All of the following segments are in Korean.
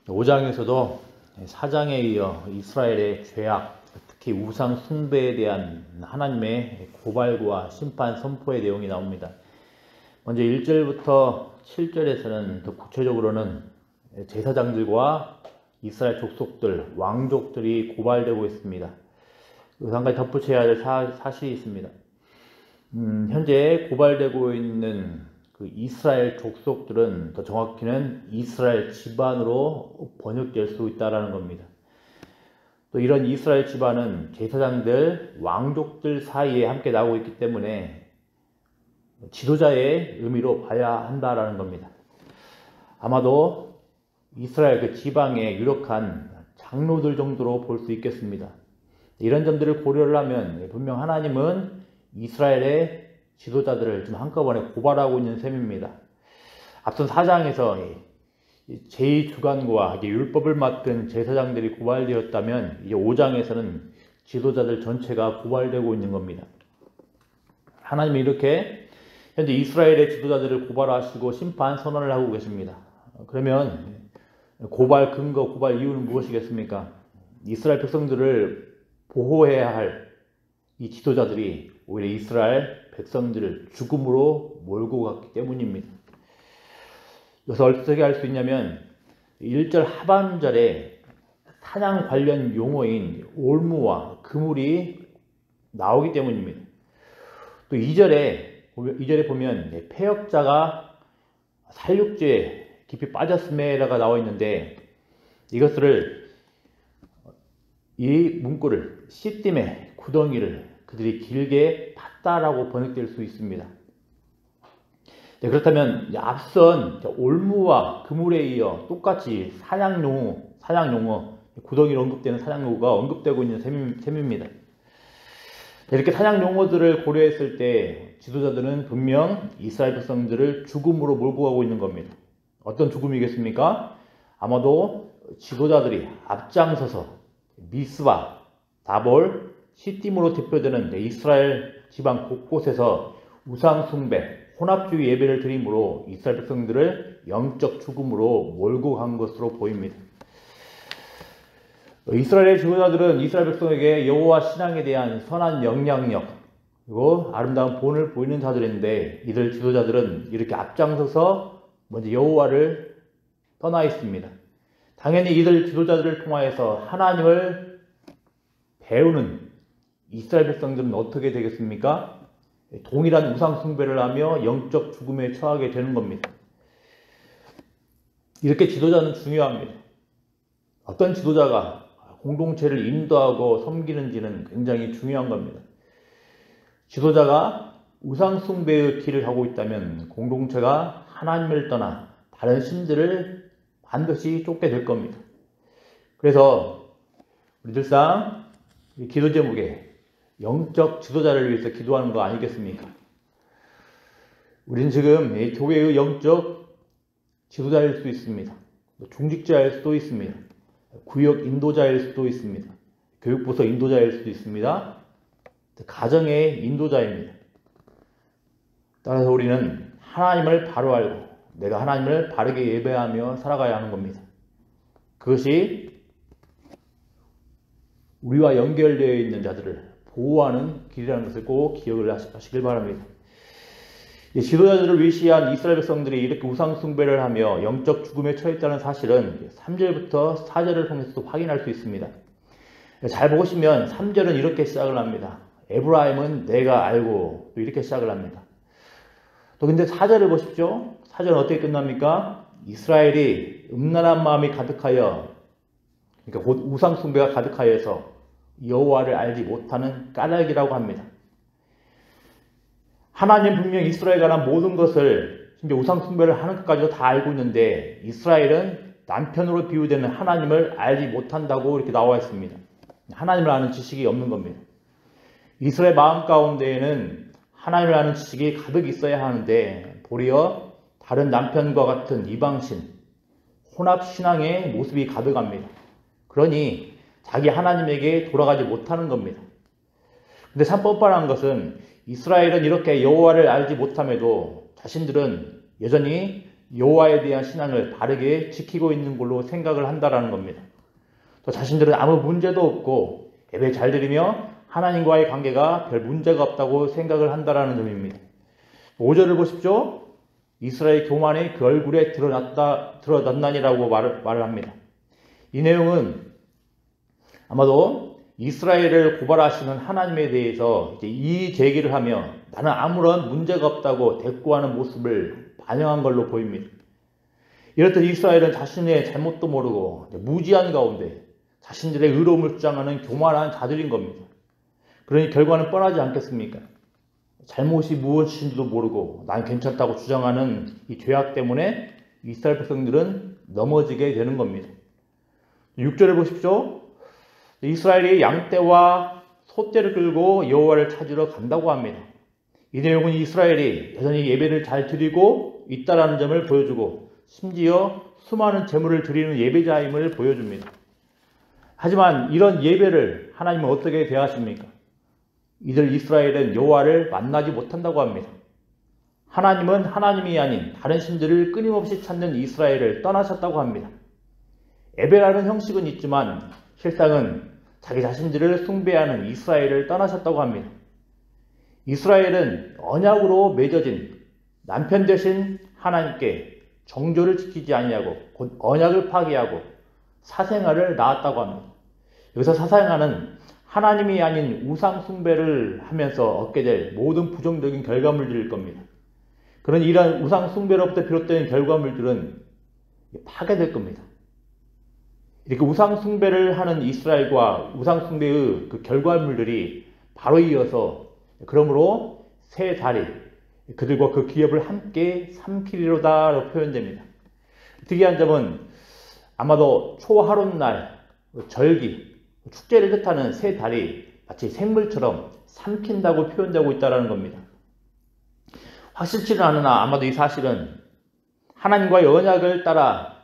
5장에서도 4장에 이어 이스라엘의 죄악, 특히 우상 숭배에 대한 하나님의 고발과 심판 선포의 내용이 나옵니다. 먼저 1절부터 7절에서는 더 구체적으로는 제사장들과 이스라엘 족속들, 왕족들이 고발되고 있습니다. 한 가지 덧붙여야 할 사실이 있습니다. 현재 고발되고 있는 그 이스라엘 족속들은 더 정확히는 이스라엘 집안으로 번역될 수 있다는 겁니다. 또 이런 이스라엘 집안은 제사장들, 왕족들 사이에 함께 나오고 있기 때문에 지도자의 의미로 봐야 한다는 겁니다. 아마도 이스라엘 그 지방의 유력한 장로들 정도로 볼 수 있겠습니다. 이런 점들을 고려를 하면 분명 하나님은 이스라엘의 지도자들을 좀 한꺼번에 고발하고 있는 셈입니다. 앞선 4장에서 제2주관과 율법을 맡은 제사장들이 고발되었다면 이제 5장에서는 지도자들 전체가 고발되고 있는 겁니다. 하나님이 이렇게 현재 이스라엘의 지도자들을 고발하시고 심판 선언을 하고 계십니다. 그러면 고발 근거, 고발 이유는 무엇이겠습니까? 이스라엘 백성들을 보호해야 할 이 지도자들이 오히려 이스라엘 백성들을 죽음으로 몰고 갔기 때문입니다. 여기서 어떻게 알 수 있냐면 1절 하반절에 사냥 관련 용어인 올무와 그물이 나오기 때문입니다. 또 2절에 보면 패역자가 살육죄에 깊이 빠졌음에라가 나와 있는데 이것을 이 문구를 시딤의 구덩이를 그들이 길게 팠다라고 번역될 수 있습니다. 그렇다면 앞선 올무와 그물에 이어 똑같이 사냥 용어, 구덩이로 언급되는 사냥 용어가 언급되고 있는 셈입니다. 이렇게 사냥 용어들을 고려했을 때 지도자들은 분명 이스라엘 백성들을 죽음으로 몰고 가고 있는 겁니다. 어떤 죽음이겠습니까? 아마도 지도자들이 앞장서서 미스바, 다볼, 시딤으로 대표되는 이스라엘 지방 곳곳에서 우상 숭배, 혼합주의 예배를 드림으로 이스라엘 백성들을 영적 죽음으로 몰고 간 것으로 보입니다. 이스라엘의 지도자들은 이스라엘 백성에게 여호와 신앙에 대한 선한 영향력 그리고 아름다운 본을 보이는 자들인데 이들 지도자들은 이렇게 앞장서서 먼저 여호와를 떠나 있습니다. 당연히 이들 지도자들을 통하여서 하나님을 배우는 이스라엘 백성들은 어떻게 되겠습니까? 동일한 우상 숭배를 하며 영적 죽음에 처하게 되는 겁니다. 이렇게 지도자는 중요합니다. 어떤 지도자가 공동체를 인도하고 섬기는지는 굉장히 중요한 겁니다. 지도자가 우상 숭배의 길을 가고 있다면 공동체가 하나님을 떠나 다른 신들을 반드시 쫓게 될 겁니다. 그래서 우리 늘상 기도 제목에 영적 지도자를 위해서 기도하는 거 아니겠습니까? 우리는 지금 교회의 영적 지도자일 수도 있습니다. 중직자일 수도 있습니다. 구역 인도자일 수도 있습니다. 교육부서 인도자일 수도 있습니다. 가정의 인도자입니다. 따라서 우리는 하나님을 바로 알고 내가 하나님을 바르게 예배하며 살아가야 하는 겁니다. 그것이 우리와 연결되어 있는 자들을 보호하는 길이라는 것을 꼭 기억을 하시길 바랍니다. 지도자들을 위시한 이스라엘 백성들이 이렇게 우상 숭배를 하며 영적 죽음에 처했다는 사실은 3절부터 4절을 통해서도 확인할 수 있습니다. 잘 보시면 3절은 이렇게 시작을 합니다. 에브라임은 내가 알고 또 이렇게 시작을 합니다. 또 근데 4절을 보십시오. 4절은 어떻게 끝납니까? 이스라엘이 음란한 마음이 가득하여 그러니까 곧 우상 숭배가 가득하여서 여호와를 알지 못하는 까닭이라고 합니다. 하나님 분명 이스라엘에 관한 모든 것을 심지어 우상 숭배를 하는 것까지도 다 알고 있는데 이스라엘은 남편으로 비유되는 하나님을 알지 못한다고 이렇게 나와 있습니다. 하나님을 아는 지식이 없는 겁니다. 이스라엘 마음 가운데에는 하나님을 아는 지식이 가득 있어야 하는데 도리어 다른 남편과 같은 이방신, 혼합신앙의 모습이 가득합니다. 그러니 자기 하나님에게 돌아가지 못하는 겁니다. 근데 참 뻔뻔한 것은 이스라엘은 이렇게 여호와를 알지 못함에도 자신들은 여전히 여호와에 대한 신앙을 바르게 지키고 있는 걸로 생각을 한다라는 겁니다. 또 자신들은 아무 문제도 없고 예배 잘 드리며 하나님과의 관계가 별 문제가 없다고 생각을 한다라는 점입니다. 5절을 보십시오. 이스라엘 교만이 그 얼굴에 드러났나니라고 말을 합니다. 이 내용은 아마도 이스라엘을 고발하시는 하나님에 대해서 이제 이의 제기를 하며 나는 아무런 문제가 없다고 대꾸하는 모습을 반영한 걸로 보입니다. 이렇듯 이스라엘은 자신의 잘못도 모르고 무지한 가운데 자신들의 의로움을 주장하는 교만한 자들인 겁니다. 그러니 결과는 뻔하지 않겠습니까? 잘못이 무엇인지도 모르고 난 괜찮다고 주장하는 이 죄악 때문에 이스라엘 백성들은 넘어지게 되는 겁니다. 6절을 보십시오. 이스라엘이 양떼와 소떼를 끌고 여호와를 찾으러 간다고 합니다. 이 내용은 이스라엘이 여전히 예배를 잘 드리고 있다라는 점을 보여주고 심지어 수많은 제물을 드리는 예배자임을 보여줍니다. 하지만 이런 예배를 하나님은 어떻게 대하십니까? 이들 이스라엘은 여호와를 만나지 못한다고 합니다. 하나님은 하나님이 아닌 다른 신들을 끊임없이 찾는 이스라엘을 떠나셨다고 합니다. 예배라는 형식은 있지만 실상은 자기 자신들을 숭배하는 이스라엘을 떠나셨다고 합니다. 이스라엘은 언약으로 맺어진 남편 되신 하나님께 정조를 지키지 아니하고 곧 언약을 파기하고 사생아를 낳았다고 합니다. 여기서 사생아는 하나님이 아닌 우상 숭배를 하면서 얻게 될 모든 부정적인 결과물들일 겁니다. 그런 이러한 우상 숭배로부터 비롯된 결과물들은 파괴될 겁니다. 이렇게 우상 숭배를 하는 이스라엘과 우상 숭배의 그 결과물들이 바로 이어서 그러므로 세 다리 그들과 그 기업을 함께 삼키리로다라고 표현됩니다. 특이한 점은 아마도 초하룻날 절기 축제를 뜻하는 세 달이 마치 생물처럼 삼킨다고 표현되고 있다는 겁니다. 확실치는 않으나 아마도 이 사실은 하나님과의 언약을 따라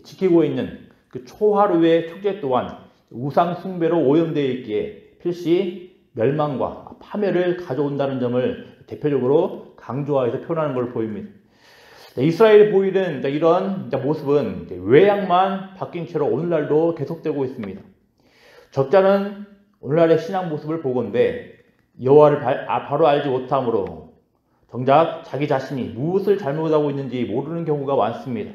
지키고 있는 그 초하루의 축제 또한 우상 숭배로 오염되어 있기에 필시 멸망과 파멸을 가져온다는 점을 대표적으로 강조하여서 표현하는 걸 보입니다. 이스라엘이 보이는 이런 모습은 외양만 바뀐 채로 오늘날도 계속되고 있습니다. 적자는 오늘날의 신앙 모습을 보건대 여호와를 바로 알지 못함으로 정작 자기 자신이 무엇을 잘못하고 있는지 모르는 경우가 많습니다.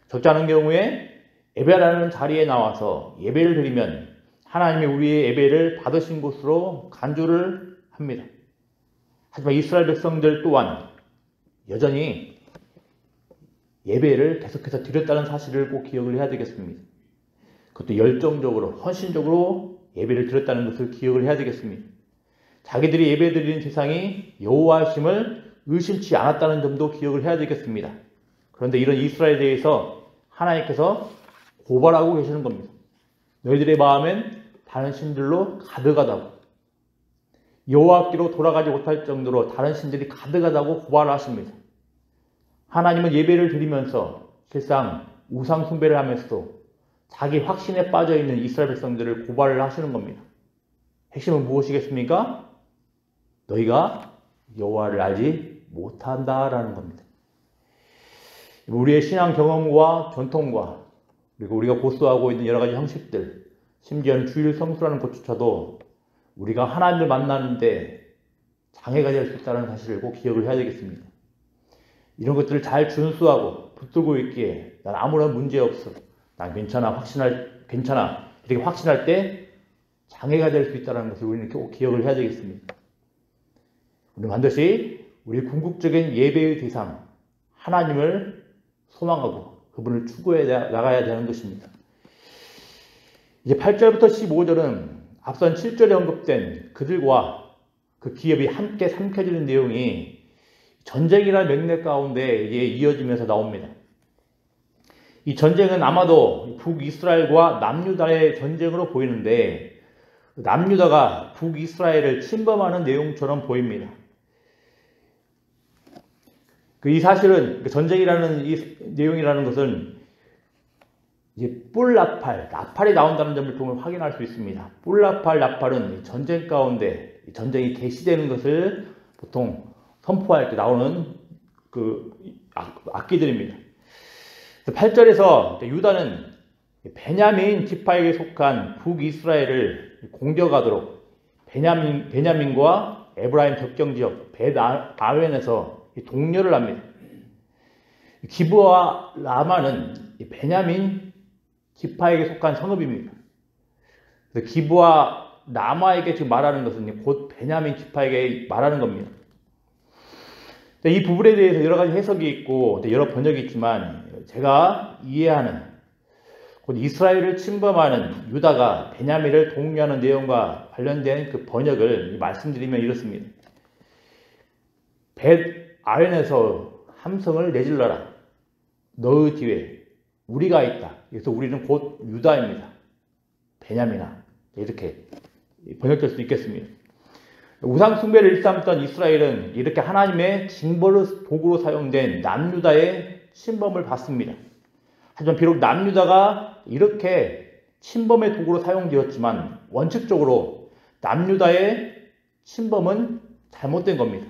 적자는 경우에 예배라는 자리에 나와서 예배를 드리면 하나님이 우리의 예배를 받으신 곳으로 간주를 합니다. 하지만 이스라엘 백성들 또한 여전히 예배를 계속해서 드렸다는 사실을 꼭 기억을 해야 되겠습니다. 그것도 열정적으로 헌신적으로 예배를 드렸다는 것을 기억을 해야 되겠습니다. 자기들이 예배 드리는 세상이 여호와심을 의심치 않았다는 점도 기억을 해야 되겠습니다. 그런데 이런 이스라엘에 대해서 하나님께서 고발하고 계시는 겁니다. 너희들의 마음엔 다른 신들로 가득하다고, 여호와께로 돌아가지 못할 정도로 다른 신들이 가득하다고 고발을 하십니다. 하나님은 예배를 드리면서 실상 우상 숭배를 하면서도 자기 확신에 빠져있는 이스라엘 백성들을 고발을 하시는 겁니다. 핵심은 무엇이겠습니까? 너희가 여호와를 알지 못한다라는 겁니다. 우리의 신앙 경험과 전통과 그리고 우리가 고수하고 있는 여러 가지 형식들, 심지어는 주일 성수라는 것조차도 우리가 하나님을 만나는데 장애가 될 수 있다는 사실을 꼭 기억을 해야 되겠습니다. 이런 것들을 잘 준수하고 붙들고 있기에 난 아무런 문제 없어, 난 괜찮아, 괜찮아 이렇게 확신할 때 장애가 될 수 있다는 것을 우리는 꼭 기억을 해야 되겠습니다. 우리는 반드시 우리 궁극적인 예배의 대상 하나님을 소망하고 그분을 추구해 나가야 되는 것입니다. 이제 8절부터 15절은 앞선 7절에 언급된 그들과 그 기업이 함께 삼켜지는 내용이 전쟁이라는 맥락 가운데 이어지면서 나옵니다. 이 전쟁은 아마도 북이스라엘과 남유다의 전쟁으로 보이는데 남유다가 북이스라엘을 침범하는 내용처럼 보입니다. 이 사실은 전쟁이라는 이 내용이라는 것은 이제 나팔이 나온다는 점을 통해 확인할 수 있습니다. 나팔은 전쟁 가운데 전쟁이 개시되는 것을 보통 선포할 때 나오는 그 악기들입니다. 8절에서 유다는 베냐민 지파에게 속한 북이스라엘을 공격하도록 베냐민과 에브라임 접경지역 벳아웬에서 독려를 합니다. 기브와 라마는 베냐민 지파에게 속한 성읍입니다. 기브와 라마에게 지금 말하는 것은 곧 베냐민 지파에게 말하는 겁니다. 이 부분에 대해서 여러 가지 해석이 있고 여러 번역이 있지만 제가 이해하는 곧 이스라엘을 침범하는 유다가 베냐민을 독려하는 내용과 관련된 그 번역을 말씀드리면 이렇습니다. 벳아웬에서 함성을 내질러라. 너의 뒤에 우리가 있다. 그래서 우리는 곧 유다입니다. 베냐민아. 이렇게 번역될 수 있겠습니다. 우상 숭배를 일삼던 이스라엘은 이렇게 하나님의 징벌의 도구로 사용된 남유다의 침범을 받습니다. 하지만 비록 남유다가 이렇게 침범의 도구로 사용되었지만 원칙적으로 남유다의 침범은 잘못된 겁니다.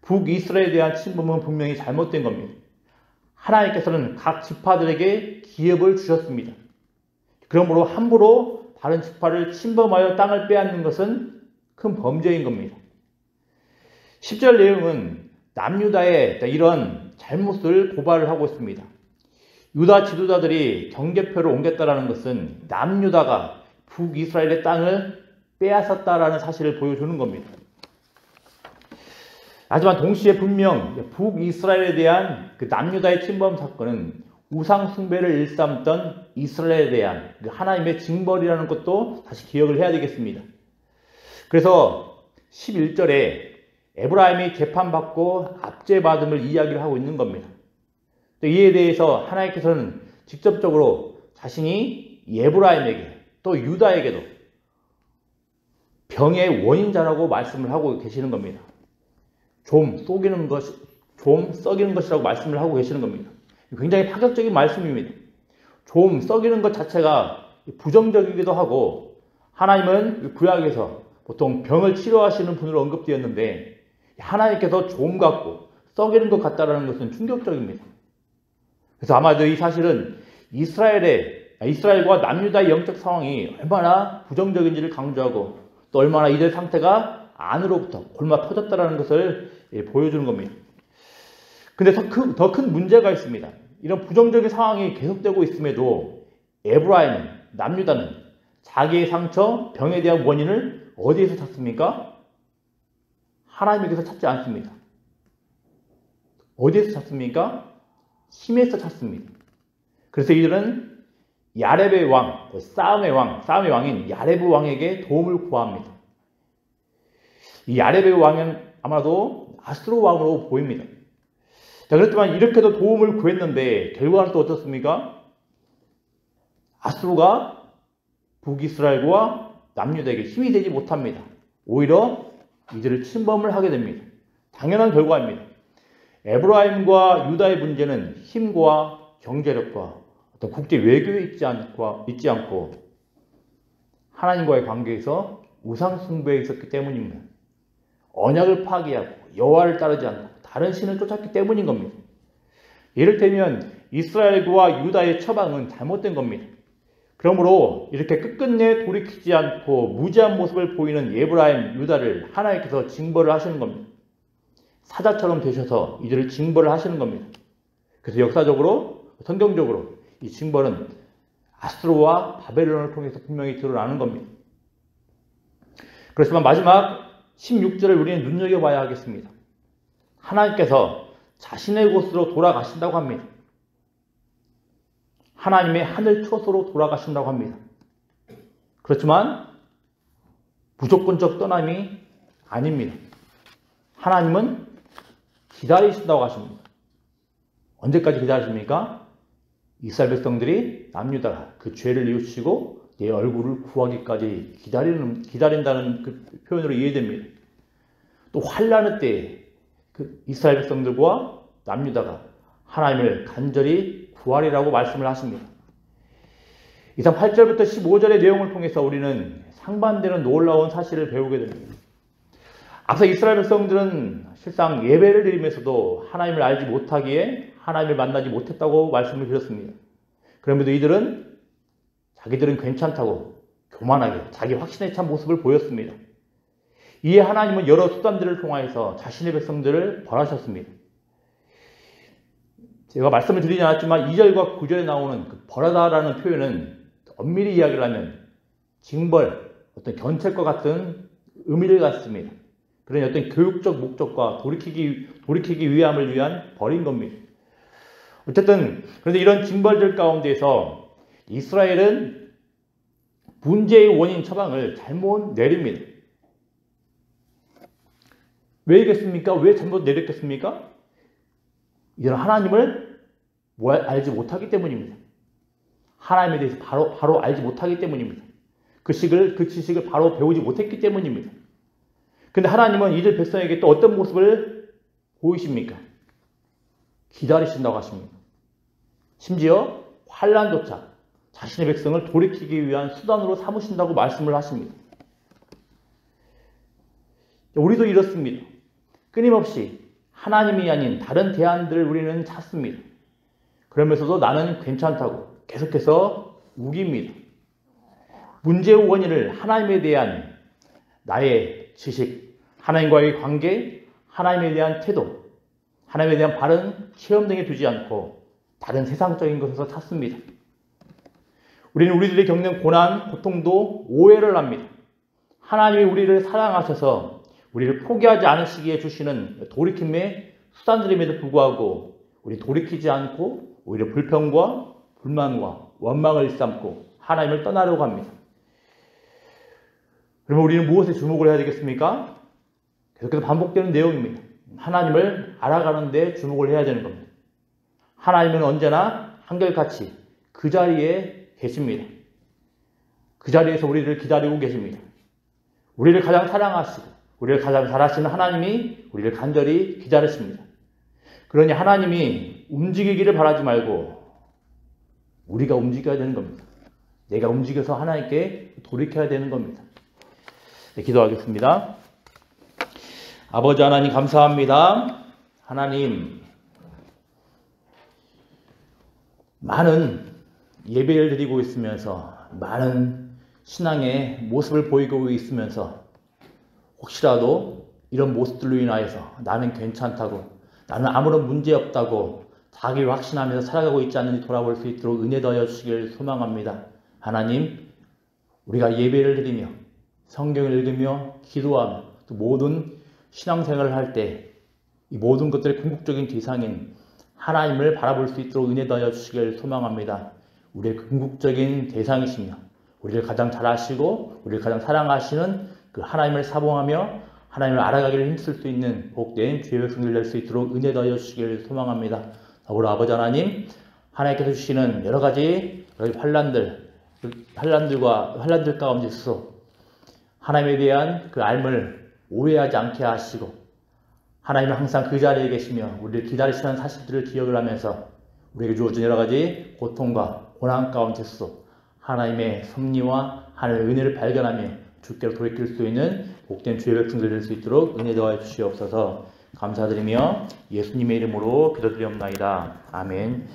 북이스라엘에 대한 침범은 분명히 잘못된 겁니다. 하나님께서는 각 지파들에게 기업을 주셨습니다. 그러므로 함부로 다른 지파를 침범하여 땅을 빼앗는 것은 큰 범죄인 겁니다. 10절 내용은 남유다의 이런 잘못을 고발을 하고 있습니다. 유다 지도자들이 경계표를 옮겼다는 것은 남유다가 북이스라엘의 땅을 빼앗았다라는 사실을 보여주는 겁니다. 하지만 동시에 분명 북이스라엘에 대한 그 남유다의 침범 사건은 우상 숭배를 일삼던 이스라엘에 대한 하나님의 징벌이라는 것도 다시 기억을 해야 되겠습니다. 그래서 11절에 에브라임이 재판받고 압제받음을 이야기를 하고 있는 겁니다. 또 이에 대해서 하나님께서는 직접적으로 자신이 에브라임에게 또 유다에게도 병의 원인자라고 말씀을 하고 계시는 겁니다. 좀 썩이는 것이라고 말씀을 하고 계시는 겁니다. 굉장히 파격적인 말씀입니다. 좀 썩이는 것 자체가 부정적이기도 하고 하나님은 구약에서 보통 병을 치료하시는 분으로 언급되었는데 하나님께서 좀 같고 썩이는 것 같다는 것은 충격적입니다. 그래서 아마도 이 사실은 이스라엘과 남유다의 영적 상황이 얼마나 부정적인지를 강조하고 또 얼마나 이들 상태가 안으로부터 골마 터졌다는 것을 보여주는 겁니다. 근데 더 큰 문제가 있습니다. 이런 부정적인 상황이 계속되고 있음에도 에브라임은, 남유다는 자기의 상처, 병에 대한 원인을 어디에서 찾습니까? 하나님에게서 찾지 않습니다. 어디에서 찾습니까? 힘에서 찾습니다. 그래서 이들은 야렙의 왕, 싸움의 왕인 야렙 왕에게 도움을 구합니다. 이 야렙의 왕은 아마도 아수르 왕으로 보입니다. 자, 그렇지만 이렇게도 도움을 구했는데 결과는 또 어떻습니까? 아수르가 북이스라엘과 남유다에게 힘이 되지 못합니다. 오히려 이들을 침범을 하게 됩니다. 당연한 결과입니다. 에브라임과 유다의 문제는 힘과 경제력과 어떤 국제 외교에 있지 않고 하나님과의 관계에서 우상 숭배에 있었기 때문입니다. 언약을 파기하고 여호와를 따르지 않고 다른 신을 쫓았기 때문인 겁니다. 이를테면 이스라엘과 유다의 처방은 잘못된 겁니다. 그러므로 이렇게 끝끝내 돌이키지 않고 무지한 모습을 보이는 에브라임, 유다를 하나님께서 징벌을 하시는 겁니다. 사자처럼 되셔서 이들을 징벌을 하시는 겁니다. 그래서 역사적으로, 성경적으로 이 징벌은 아수르와 바벨론을 통해서 분명히 드러나는 겁니다. 그렇지만 마지막 16절을 우리는 눈여겨봐야 하겠습니다. 하나님께서 자신의 곳으로 돌아가신다고 합니다. 하나님의 하늘 처소로 돌아가신다고 합니다. 그렇지만 무조건적 떠남이 아닙니다. 하나님은 기다리신다고 하십니다. 언제까지 기다리십니까? 이스라엘 백성들이 남유다가 그 죄를 뉘우치고 내 얼굴을 구하기까지 기다린다는 그 표현으로 이해됩니다. 또 환난의 때에 그 이스라엘 백성들과 남유다가 하나님을 간절히 구하리라고 말씀을 하십니다. 이상 8절부터 15절의 내용을 통해서 우리는 상반되는 놀라운 사실을 배우게 됩니다. 앞서 이스라엘 백성들은 실상 예배를 드리면서도 하나님을 알지 못하기에 하나님을 만나지 못했다고 말씀을 드렸습니다. 그럼에도 이들은 자기들은 괜찮다고 교만하게 자기 확신에 찬 모습을 보였습니다. 이에 하나님은 여러 수단들을 통하여서 자신의 백성들을 벌하셨습니다. 제가 말씀을 드리지 않았지만 2절과 9절에 나오는 그 벌하다라는 표현은 엄밀히 이야기를 하면 징벌, 어떤 견책과 같은 의미를 갖습니다. 그런 어떤 교육적 목적과 돌이키기 위함을 위한 벌인 겁니다. 어쨌든 그런데 이런 징벌들 가운데서 이스라엘은 문제의 원인 처방을 잘못 내립니다. 왜겠습니까? 왜 잘못 내렸겠습니까? 이런 하나님을 알지 못하기 때문입니다. 하나님에 대해서 바로 알지 못하기 때문입니다. 그 지식을 바로 배우지 못했기 때문입니다. 근데 하나님은 이들 백성에게 또 어떤 모습을 보이십니까? 기다리신다고 하십니다. 심지어 환난조차 자신의 백성을 돌이키기 위한 수단으로 삼으신다고 말씀을 하십니다. 우리도 이렇습니다. 끊임없이 하나님이 아닌 다른 대안들을 우리는 찾습니다. 그러면서도 나는 괜찮다고 계속해서 우깁니다. 문제의 원인을 하나님에 대한 나의 지식, 하나님과의 관계, 하나님에 대한 태도, 하나님에 대한 바른 체험 등에 두지 않고 다른 세상적인 것에서 찾습니다. 우리는 우리들이 겪는 고난, 고통도 오해를 합니다. 하나님이 우리를 사랑하셔서 우리를 포기하지 않으시기에 주시는 돌이킴의 수단들임에도 불구하고 우리 돌이키지 않고 오히려 불평과 불만과 원망을 일삼고 하나님을 떠나려고 합니다. 그러면 우리는 무엇에 주목을 해야 되겠습니까? 계속해서 반복되는 내용입니다. 하나님을 알아가는 데 주목을 해야 되는 겁니다. 하나님은 언제나 한결같이 그 자리에 계십니다. 그 자리에서 우리를 기다리고 계십니다. 우리를 가장 사랑하시고 우리를 가장 잘하시는 하나님이 우리를 간절히 기다리십니다. 그러니 하나님이 움직이기를 바라지 말고 우리가 움직여야 되는 겁니다. 내가 움직여서 하나님께 돌이켜야 되는 겁니다. 네, 기도하겠습니다. 아버지 하나님 감사합니다. 하나님 많은 예배를 드리고 있으면서 많은 신앙의 모습을 보이고 있으면서 혹시라도 이런 모습들로 인하여서 나는 괜찮다고 나는 아무런 문제 없다고 자기를 확신하면서 살아가고 있지 않는지 돌아볼 수 있도록 은혜 더하여 주시길 소망합니다. 하나님 우리가 예배를 드리며 성경을 읽으며 기도하며 또 모든 신앙생활을 할 때 이 모든 것들의 궁극적인 대상인 하나님을 바라볼 수 있도록 은혜 더하여 주시길 소망합니다. 우리의 궁극적인 대상이시며 우리를 가장 잘 아시고 우리를 가장 사랑하시는 그 하나님을 사모하며 하나님을 알아가기를 힘쓸 수 있는 복된 주의 백성들 될 수 있도록 은혜 더하여 주시길 소망합니다. 더불어 아버지 하나님 하나님께서 주시는 여러 가지 환난들 가운데서 하나님에 대한 그 알을 오해하지 않게 하시고 하나님은 항상 그 자리에 계시며 우리를 기다리시는 사실들을 기억을 하면서 우리에게 주어진 여러 가지 고통과 고난 가운데서 하나님의 섭리와 하나님의 은혜를 발견하며 주께로 돌이킬 수 있는 복된 주의 백성들 될 수 있도록 은혜 더하여 주시옵소서. 감사드리며 예수님의 이름으로 기도드리옵나이다. 아멘.